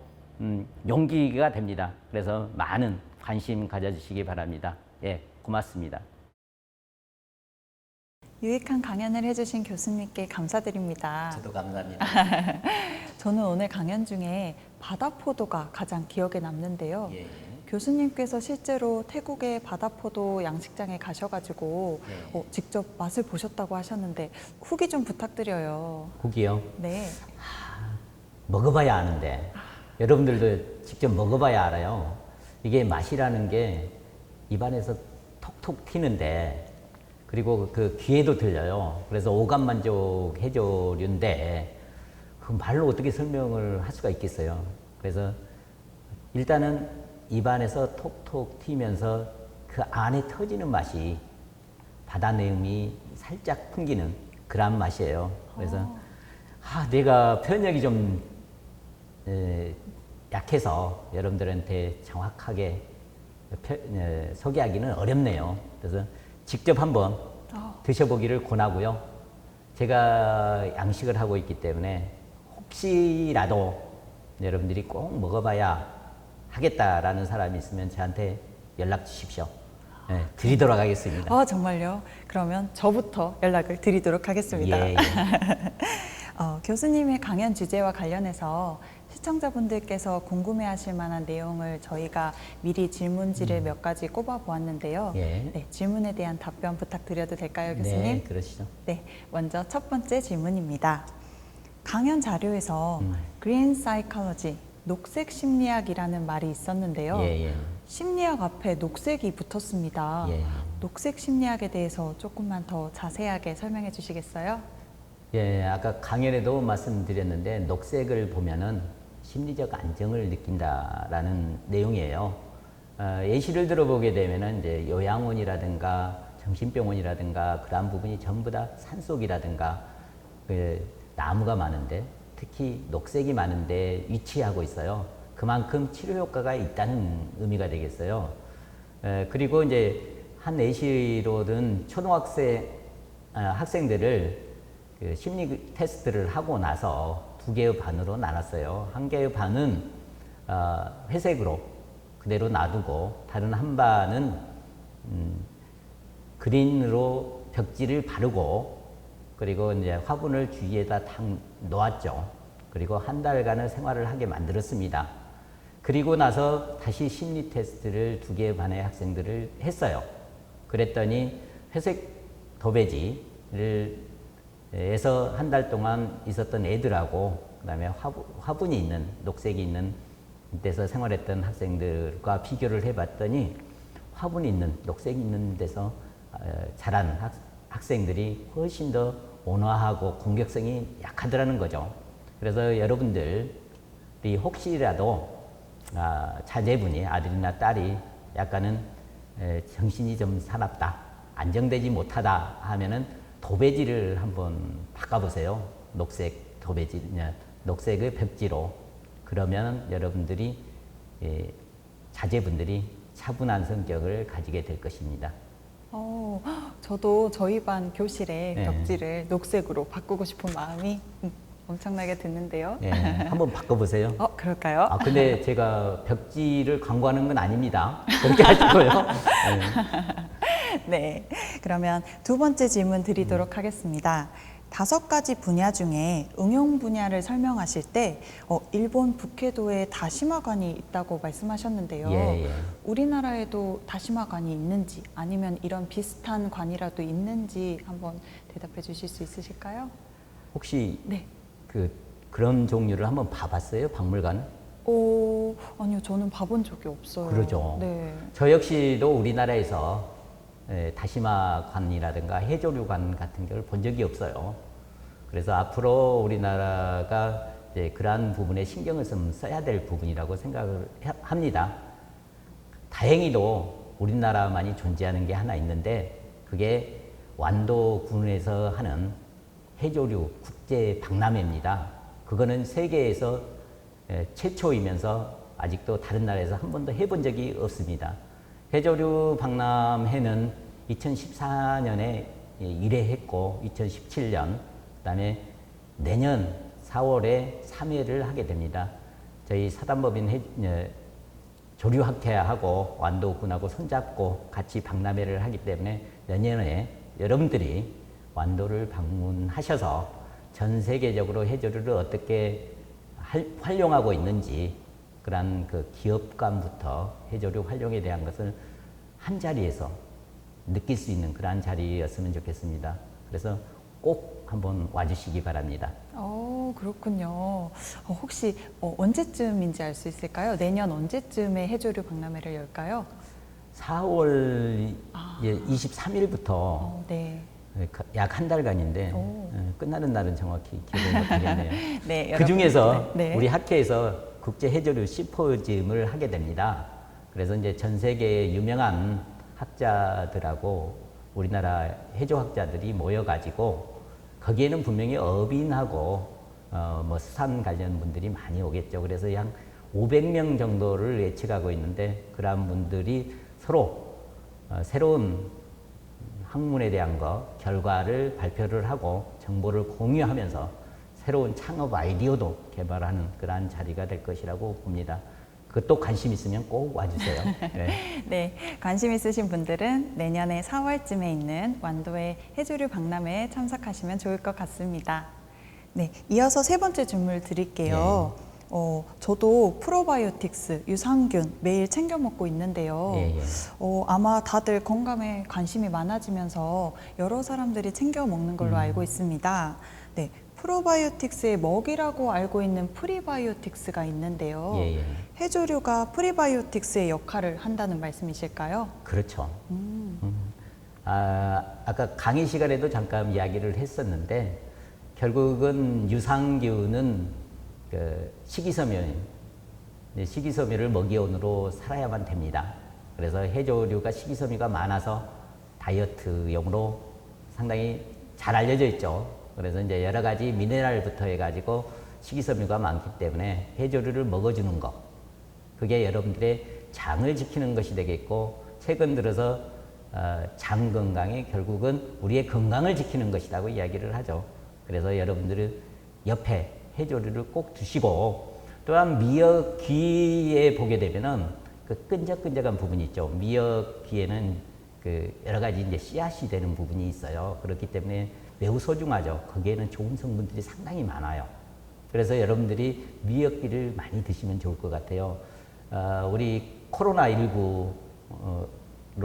용기가 됩니다. 그래서 많은 관심 가져주시기 바랍니다. 예, 고맙습니다. 유익한 강연을 해주신 교수님께 감사드립니다. 저도 감사합니다. 저는 오늘 강연 중에 바다포도가 가장 기억에 남는데요. 예. 교수님께서 실제로 태국의 바다포도 양식장에 가셔가지고 네. 직접 맛을 보셨다고 하셨는데 후기 좀 부탁드려요. 고기요? 네. 먹어봐야 아는데 여러분들도 직접 먹어봐야 알아요. 이게 맛이라는 게 입안에서 톡톡 튀는데 그리고 그 귀에도 들려요. 그래서 오감만족 해조류인데 그 말로 어떻게 설명을 할 수가 있겠어요. 그래서 일단은 입안에서 톡톡 튀면서 그 안에 터지는 맛이 바다 내음이 살짝 풍기는 그런 맛이에요. 그래서 내가 표현력이 좀 약해서 여러분들한테 정확하게 소개하기는 어렵네요. 그래서 직접 한번 드셔보기를 권하고요. 제가 양식을 하고 있기 때문에 혹시라도 여러분들이 꼭 먹어봐야 하겠다라는 사람이 있으면 저한테 연락 주십시오. 네, 드리도록 하겠습니다. 정말요? 그러면 저부터 연락을 드리도록 하겠습니다. 예, 예. 교수님의 강연 주제와 관련해서 시청자분들께서 궁금해하실 만한 내용을 저희가 미리 질문지를 몇 가지 꼽아 보았는데요. 예. 네, 질문에 대한 답변 부탁드려도 될까요, 교수님? 네, 그러시죠. 네, 먼저 첫 번째 질문입니다. 강연 자료에서 green psychology, 녹색 심리학이라는 말이 있었는데요. 예, 예. 심리학 앞에 녹색이 붙었습니다. 예. 녹색 심리학에 대해서 조금만 더 자세하게 설명해 주시겠어요? 예, 아까 강연에도 말씀드렸는데 녹색을 보면은 심리적 안정을 느낀다라는 내용이에요. 예시를 들어보게 되면은 이제 요양원이라든가 정신병원이라든가 그러한 부분이 전부 다 산속이라든가 그 나무가 많은데 특히 녹색이 많은데 위치하고 있어요. 그만큼 치료 효과가 있다는 의미가 되겠어요. 그리고 이제 한 예시로는 초등학생 학생들을 그 심리 테스트를 하고 나서 두 개의 반으로 나눴어요. 한 개의 반은 회색으로 그대로 놔두고 다른 한 반은 그린으로 벽지를 바르고 그리고 이제 화분을 주위에다 탁 놓았죠. 그리고 한 달간을 생활을 하게 만들었습니다. 그리고 나서 다시 심리 테스트를 두 개의 반의 학생들을 했어요. 그랬더니 회색 도배지를 에서 한 달 동안 있었던 애들하고 그다음에 화분이 있는 녹색이 있는 데서 생활했던 학생들과 비교를 해봤더니 화분이 있는 녹색이 있는 데서 자란 학생들이 훨씬 더 온화하고 공격성이 약하더라는 거죠. 그래서 여러분들이 혹시라도 자제분이 아들이나 딸이 약간은 정신이 좀 사납다, 안정되지 못하다 하면은 도배지를 한번 바꿔보세요. 녹색 도배지, 녹색의 벽지로. 그러면 여러분들이 자제분들이 차분한 성격을 가지게 될 것입니다. 저도 저희 반 교실의 네. 벽지를 녹색으로 바꾸고 싶은 마음이 엄청나게 드는데요. 예, 한번 바꿔보세요. 그럴까요? 근데 제가 벽지를 광고하는 건 아닙니다. 그렇게 하시고요. 네, 그러면 두 번째 질문 드리도록 하겠습니다. 5가지 분야 중에 응용 분야를 설명하실 때 일본 북해도에 다시마관이 있다고 말씀하셨는데요. 예, 예. 우리나라에도 다시마관이 있는지 아니면 이런 비슷한 관이라도 있는지 한번 대답해 주실 수 있으실까요? 혹시 네. 그런 종류를 한번 봐봤어요, 박물관? 아니요, 저는 봐본 적이 없어요. 그러죠. 네. 저 역시도 우리나라에서 다시마관이라든가 해조류관 같은 걸 본 적이 없어요. 그래서 앞으로 우리나라가 이제 그러한 부분에 신경을 좀 써야 될 부분이라고 생각을 합니다. 다행히도 우리나라만이 존재하는 게 하나 있는데 그게 완도군에서 하는 해조류 국제 박람회입니다. 그거는 세계에서 최초이면서 아직도 다른 나라에서 한 번도 해본 적이 없습니다. 해조류 박람회는 2014년에 1회 했고 2017년 그다음에 내년 4월에 3회를 하게 됩니다. 저희 사단법인 조류학회하고 완도군하고 손잡고 같이 박람회를 하기 때문에 내년에 여러분들이 완도를 방문하셔서 전 세계적으로 해조류를 어떻게 활용하고 있는지 그런 그 기업감부터 해조류 활용에 대한 것을 한 자리에서 느낄 수 있는 그러한 자리였으면 좋겠습니다. 그래서 꼭 한번 와주시기 바랍니다. 그렇군요. 혹시 언제쯤인지 알 수 있을까요? 내년 언제쯤에 해조류 박람회를 열까요? 4월 23일부터 네. 약 한 달간인데 끝나는 날은 정확히 기억을 못하겠네요. 네, 그 중에서 네. 우리 학회에서 국제 해조류 심포지움을 하게 됩니다. 그래서 이제 전 세계 유명한 학자들하고 우리나라 해조학자들이 모여가지고 거기에는 분명히 어민하고 뭐 수산 관련 분들이 많이 오겠죠. 그래서 약 500명 정도를 예측하고 있는데 그러한 분들이 서로 새로운 학문에 대한 결과를 발표를 하고 정보를 공유하면서 새로운 창업 아이디어도 개발하는 그러한 자리가 될 것이라고 봅니다. 그것도 관심 있으면 꼭 와주세요. 네. 네, 관심 있으신 분들은 내년에 4월쯤에 있는 완도의 해조류 박람회에 참석하시면 좋을 것 같습니다. 네, 이어서 세 번째 질문을 드릴게요. 저도 프로바이오틱스, 유산균 매일 챙겨 먹고 있는데요. 아마 다들 건강에 관심이 많아지면서 여러 사람들이 챙겨 먹는 걸로 알고 있습니다. 네, 프로바이오틱스의 먹이라고 알고 있는 프리바이오틱스가 있는데요. 해조류가 프리바이오틱스의 역할을 한다는 말씀이실까요? 그렇죠. 아까 강의 시간에도 잠깐 이야기를 했었는데 결국은 유산균은 식이섬유를 먹이원으로 살아야만 됩니다. 그래서 해조류가 식이섬유가 많아서 다이어트용으로 상당히 잘 알려져 있죠. 그래서 이제 여러 가지 미네랄부터 해가지고 식이섬유가 많기 때문에 해조류를 먹어주는 것, 그게 여러분들의 장을 지키는 것이 되겠고, 최근 들어서 장 건강이 결국은 우리의 건강을 지키는 것이라고 이야기를 하죠. 그래서 여러분들은 옆에 해조류를 꼭 두시고, 또한 미역 귀에 보게 되면은 그 끈적끈적한 부분이 있죠. 미역 귀에는 그 여러 가지 이제 씨앗이 되는 부분이 있어요. 그렇기 때문에 매우 소중하죠. 거기에는 좋은 성분들이 상당히 많아요. 그래서 여러분들이 미역귀를 많이 드시면 좋을 것 같아요. 우리 코로나19로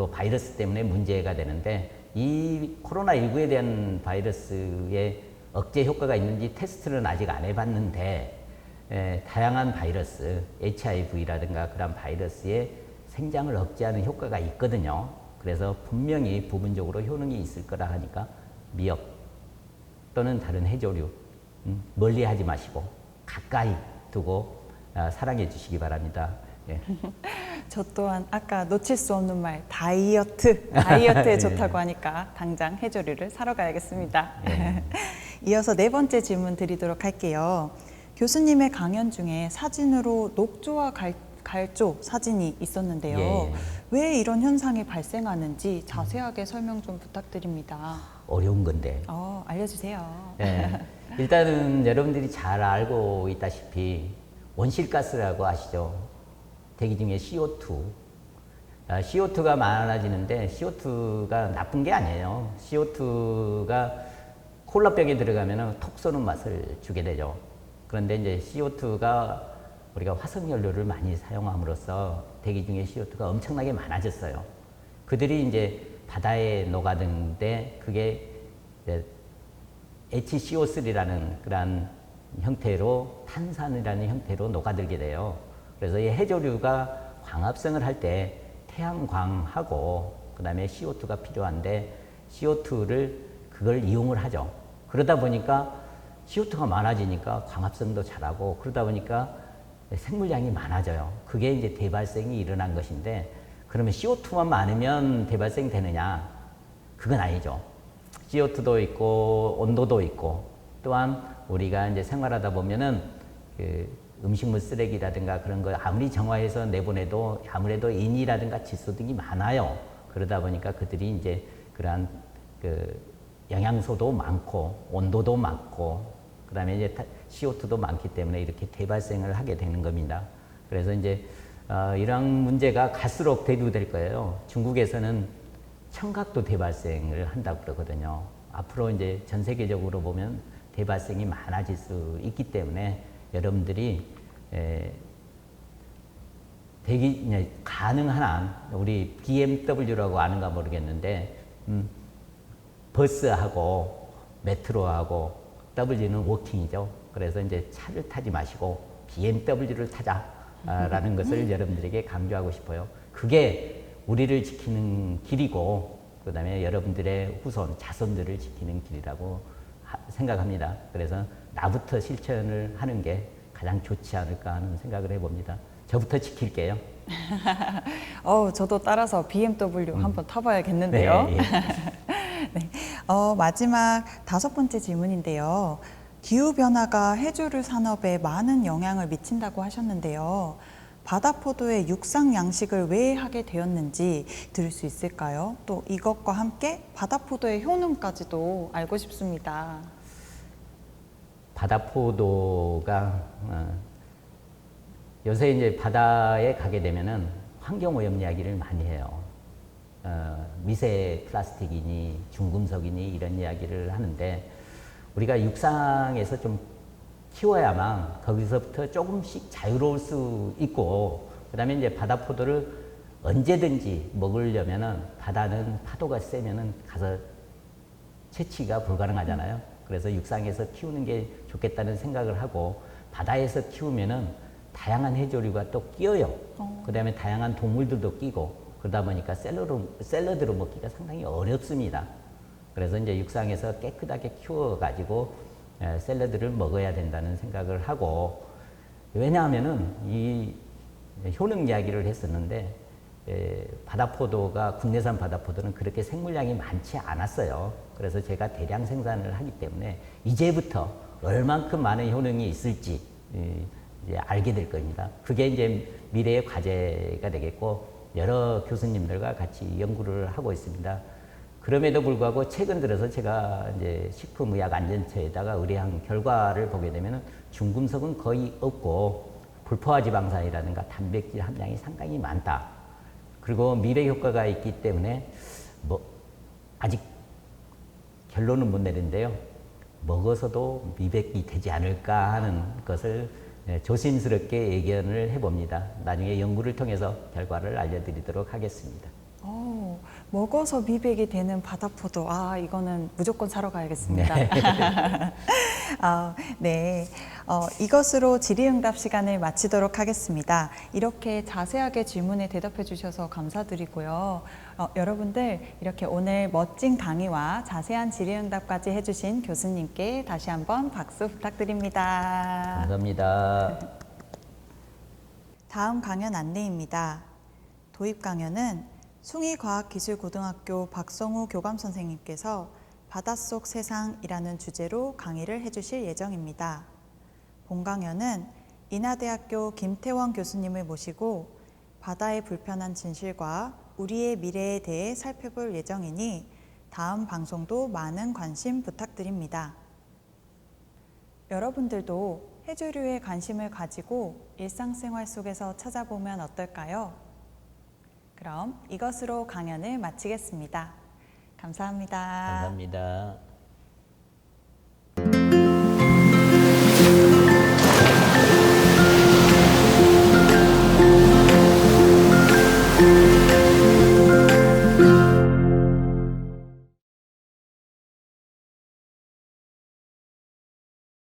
바이러스 때문에 문제가 되는데 이 코로나19에 대한 바이러스의 억제 효과가 있는지 테스트는 아직 안 해봤는데 다양한 바이러스, HIV라든가 그런 바이러스의 생장을 억제하는 효과가 있거든요. 그래서 분명히 부분적으로 효능이 있을 거라 하니까 미역 또는 다른 해조류 멀리 하지 마시고 가까이 두고 사랑해 주시기 바랍니다. 예. 저 또한 아까 놓칠 수 없는 말 다이어트에 좋다고 하니까 당장 해조류를 사러 가야겠습니다. 이어서 네 번째 질문 드리도록 할게요. 교수님의 강연 중에 사진으로 녹조와 갈조 사진이 있었는데요. 왜 이런 현상이 발생하는지 자세하게 설명 좀 부탁드립니다. 어려운 건데. 알려주세요. 네. 일단은 여러분들이 잘 알고 있다시피 온실가스라고 아시죠? 대기 중에 CO2. CO2가 많아지는데 CO2가 나쁜 게 아니에요. CO2가 콜라병에 들어가면 톡 쏘는 맛을 주게 되죠. 그런데 이제 CO2가 우리가 화석연료를 많이 사용함으로써 대기 중에 CO2가 엄청나게 많아졌어요. 그들이 이제 바다에 녹아드는데 그게 HCO3라는 그런 형태로 탄산이라는 형태로 녹아들게 돼요. 그래서 이 해조류가 광합성을 할 때 태양광하고 그다음에 CO2가 필요한데 CO2를 그걸 이용을 하죠. 그러다 보니까 CO2가 많아지니까 광합성도 잘하고 그러다 보니까 생물량이 많아져요. 그게 이제 대발생이 일어난 것인데 그러면 CO2만 많으면 대발생이 되느냐? 그건 아니죠. CO2도 있고 온도도 있고 또한 우리가 이제 생활하다 보면은 그 음식물 쓰레기라든가 그런 거 아무리 정화해서 내보내도 아무래도 인이라든가 질소 등이 많아요. 그러다 보니까 그들이 이제 그러한 그 영양소도 많고 온도도 많고 그다음에 이제 CO2도 많기 때문에 이렇게 대발생을 하게 되는 겁니다. 그래서 이제 이러한 문제가 갈수록 대두될 거예요. 중국에서는 청각도 대발생을 한다고 그러거든요. 앞으로 이제 전 세계적으로 보면 대발생이 많아질 수 있기 때문에 여러분들이 대기 가능한 한 우리 BMW라고 아는가 모르겠는데 버스하고 메트로하고 W는 워킹이죠. 그래서 이제 차를 타지 마시고 BMW를 타자라는 것을 여러분들에게 강조하고 싶어요. 그게 우리를 지키는 길이고 그다음에 여러분들의 후손, 자손들을 지키는 길이라고 생각합니다. 그래서 나부터 실천을 하는 게 가장 좋지 않을까 하는 생각을 해봅니다. 저부터 지킬게요. 저도 따라서 BMW 한번 타봐야겠는데요. 네, 예. 네. 마지막 5번째 질문인데요. 기후변화가 해조류 산업에 많은 영향을 미친다고 하셨는데요. 바다포도의 육상 양식을 왜 하게 되었는지 들을 수 있을까요? 또 이것과 함께 바다포도의 효능까지도 알고 싶습니다. 바다포도가 요새 이제 바다에 가게 되면은 환경오염 이야기를 많이 해요. 미세 플라스틱이니 중금속이니 이런 이야기를 하는데 우리가 육상에서 좀 키워야만 거기서부터 조금씩 자유로울 수 있고 그다음에 이제 바다포도를 언제든지 먹으려면은 바다는 파도가 세면은 가서 채취가 불가능하잖아요. 그래서 육상에서 키우는 게 좋겠다는 생각을 하고 바다에서 키우면은 다양한 해조류가 또 끼어요. 그다음에 다양한 동물들도 끼고 그러다 보니까 샐러드로 먹기가 상당히 어렵습니다. 그래서 이제 육상에서 깨끗하게 키워가지고 샐러드를 먹어야 된다는 생각을 하고 왜냐하면은 이 효능 이야기를 했었는데 바다포도가 국내산 바다포도는 그렇게 생물량이 많지 않았어요. 그래서 제가 대량 생산을 하기 때문에 이제부터 얼만큼 많은 효능이 있을지 이제 알게 될 겁니다. 그게 이제 미래의 과제가 되겠고 여러 교수님들과 같이 연구를 하고 있습니다. 그럼에도 불구하고 최근 들어서 제가 이제 식품의약안전처에다가 의뢰한 결과를 보게 되면 중금속은 거의 없고 불포화 지방산이라든가 단백질 함량이 상당히 많다. 그리고 미백 효과가 있기 때문에 아직 결론은 못 내린데요. 먹어서도 미백이 되지 않을까 하는 것을 조심스럽게 예견을 해봅니다. 나중에 연구를 통해서 결과를 알려드리도록 하겠습니다. 먹어서 미백이 되는 바다포도. 이거는 무조건 사러 가야겠습니다. 네. 네. 이것으로 질의응답 시간을 마치도록 하겠습니다. 이렇게 자세하게 질문에 대답해 주셔서 감사드리고요. 여러분들 이렇게 오늘 멋진 강의와 자세한 질의응답까지 해주신 교수님께 다시 한번 박수 부탁드립니다. 감사합니다. 다음 강연 안내입니다. 도입 강연은 숭이과학기술고등학교 박성우 교감 선생님께서 바닷속 세상이라는 주제로 강의를 해주실 예정입니다. 본 강연은 인하대학교 김태원 교수님을 모시고 바다의 불편한 진실과 우리의 미래에 대해 살펴볼 예정이니 다음 방송도 많은 관심 부탁드립니다. 여러분들도 해조류에 관심을 가지고 일상생활 속에서 찾아보면 어떨까요? 그럼 이것으로 강연을 마치겠습니다. 감사합니다. 감사합니다.